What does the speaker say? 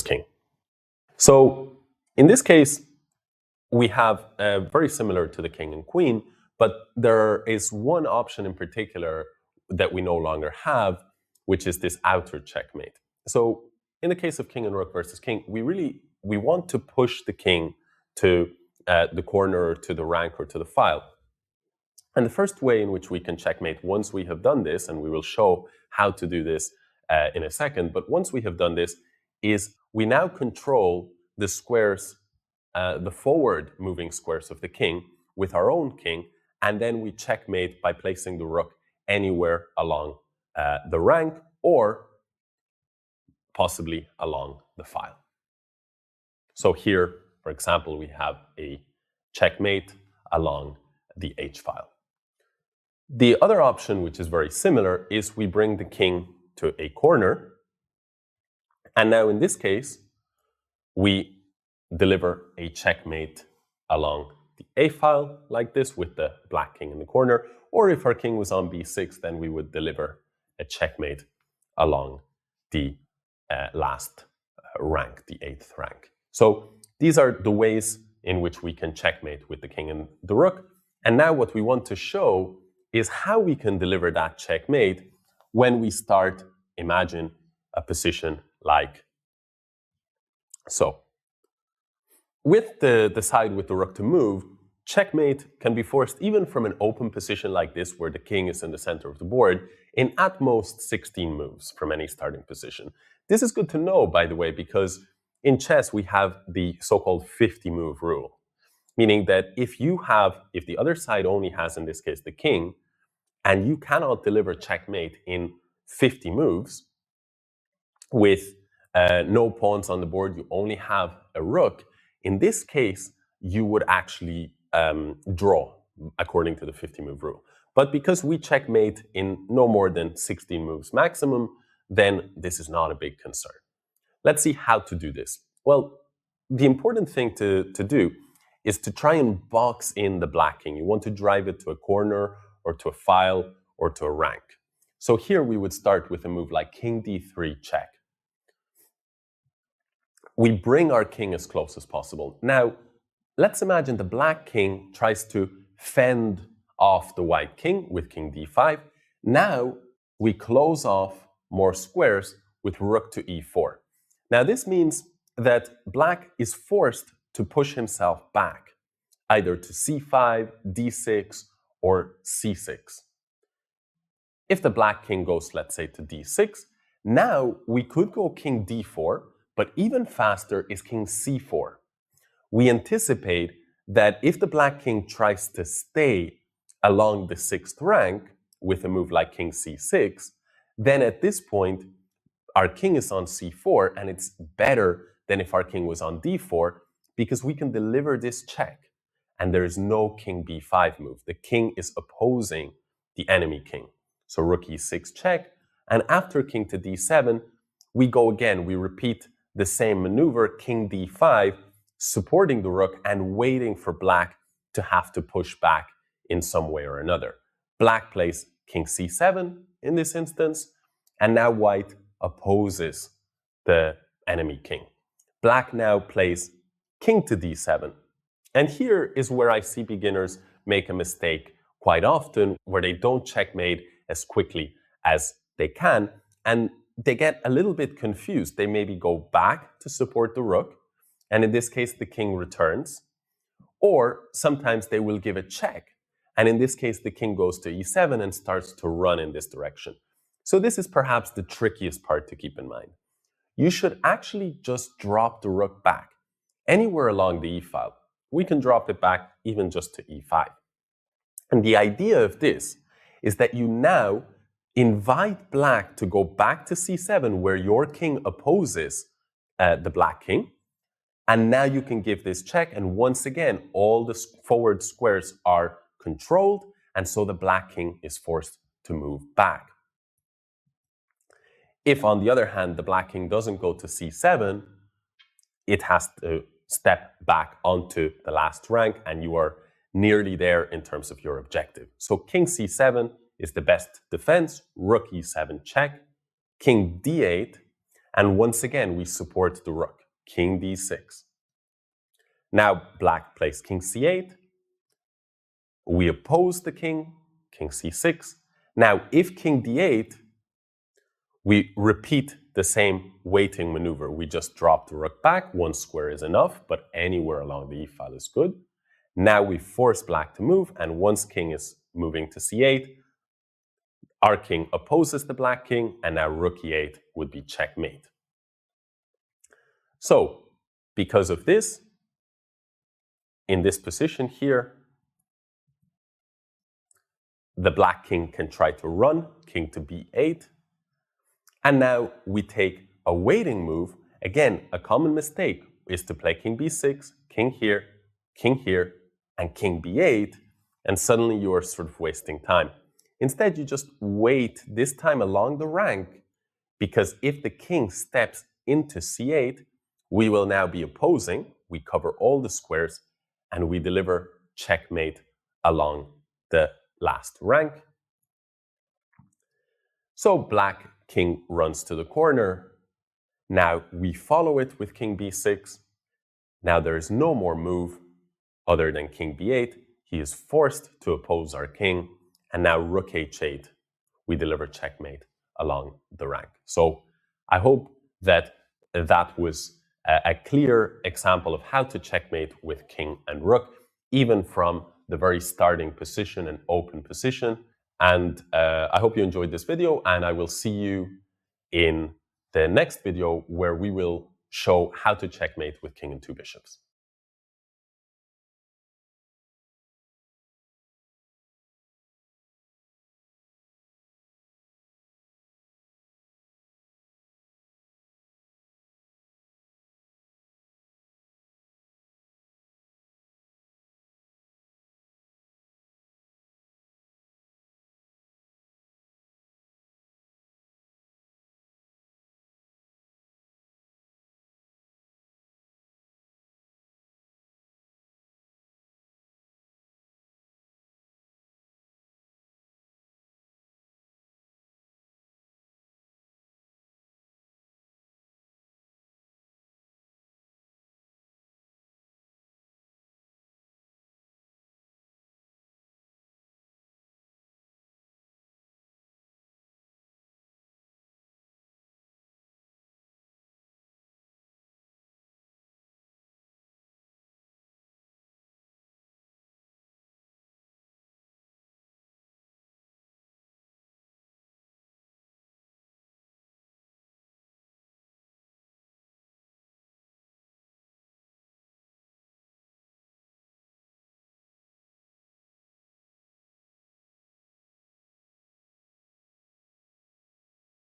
king. So in this case, we have very similar to the king and queen, but there is one option in particular that we no longer have, which is this outer checkmate. So in the case of king and rook versus king, we want to push the king to the corner, or to the rank, or to the file. And the first way in which we can checkmate, once we have done this, and we will show how to do this in a second, but once we have done this, is we now control the squares, the forward moving squares of the king with our own king, and then we checkmate by placing the rook anywhere along the rank, or possibly along the file. So here, for example, we have a checkmate along the H file. The other option, which is very similar, is we bring the king to a corner. And now in this case, we deliver a checkmate along the A file like this, with the black king in the corner. Or if our king was on B6, then we would deliver a checkmate along the last rank, the 8th rank. So these are the ways in which we can checkmate with the king and the rook. And now what we want to show is how we can deliver that checkmate when we start, imagine, a position like so. With the side with the rook to move, checkmate can be forced even from an open position like this, where the king is in the center of the board, in at most 16 moves from any starting position. This is good to know, by the way, because in chess we have the so-called 50-move rule, meaning that if the other side only has, in this case, the king, and you cannot deliver checkmate in 50 moves with no pawns on the board, you only have a rook, in this case, you would actually draw according to the 50-move rule. But because we checkmate in no more than 16 moves maximum, then this is not a big concern. Let's see how to do this. Well, the important thing to do is to try and box in the black king. You want to drive it to a corner, or to a file, or to a rank. So here we would start with a move like king d3 check. We bring our king as close as possible. Now, let's imagine the black king tries to fend off the white king with king d5. Now, we close off more squares with rook to e4. Now, this means that black is forced to push himself back, either to c5, d6, or c6. If the black king goes, let's say, to d6, now we could go king d4, but even faster is king c4. We anticipate that if the black king tries to stay along the 6th rank with a move like king c6, then at this point, our king is on c4, and it's better than if our king was on d4, because we can deliver this check, and there is no king b5 move. The king is opposing the enemy king. So rook e6 check, and after king to d7, we go again. We repeat the same maneuver, king d5, supporting the rook and waiting for black to have to push back in some way or another. Black plays king c7 in this instance, and now white opposes the enemy king. Black now plays king to d7. And here is where I see beginners make a mistake quite often, where they don't checkmate as quickly as they can, and they get a little bit confused. They maybe go back to support the rook, and in this case the king returns, or sometimes they will give a check, and in this case the king goes to e7 and starts to run in this direction. So this is perhaps the trickiest part to keep in mind. You should actually just drop the rook back anywhere along the e-file. We can drop it back even just to e5. And the idea of this is that you now invite black to go back to c7, where your king opposes the black king. And now you can give this check, and once again, all the forward squares are controlled, and so the black king is forced to move back. If, on the other hand, the black king doesn't go to c7, it has to step back onto the last rank, and you are nearly there in terms of your objective. So king c7 is the best defense, rook e7 check, king d8, And once again, we support the rook, king d6. Now black plays king c8. We oppose the king, king c6. Now if king d8, we repeat the same waiting maneuver. We just drop the rook back. One square is enough, but anywhere along the e-file is good. Now we force black to move, and once king is moving to c8, our king opposes the black king, and now rook e8 would be checkmate. So, because of this, in this position here, the black king can try to run, king to b8, and now we take a waiting move. Again, a common mistake is to play king b6, king here, and king b8, and suddenly you are sort of wasting time. Instead, you just wait, this time along the rank, because if the king steps into c8, we will now be opposing, we cover all the squares, and we deliver checkmate along the last rank. So black king runs to the corner. Now we follow it with king b6. Now there is no more move other than king b8. He is forced to oppose our king. And now rook h8, we deliver checkmate along the rank. So I hope that that was a clear example of how to checkmate with king and rook, even from the very starting position and open position. And I hope you enjoyed this video, and I will see you in the next video where we will show how to checkmate with king and two bishops.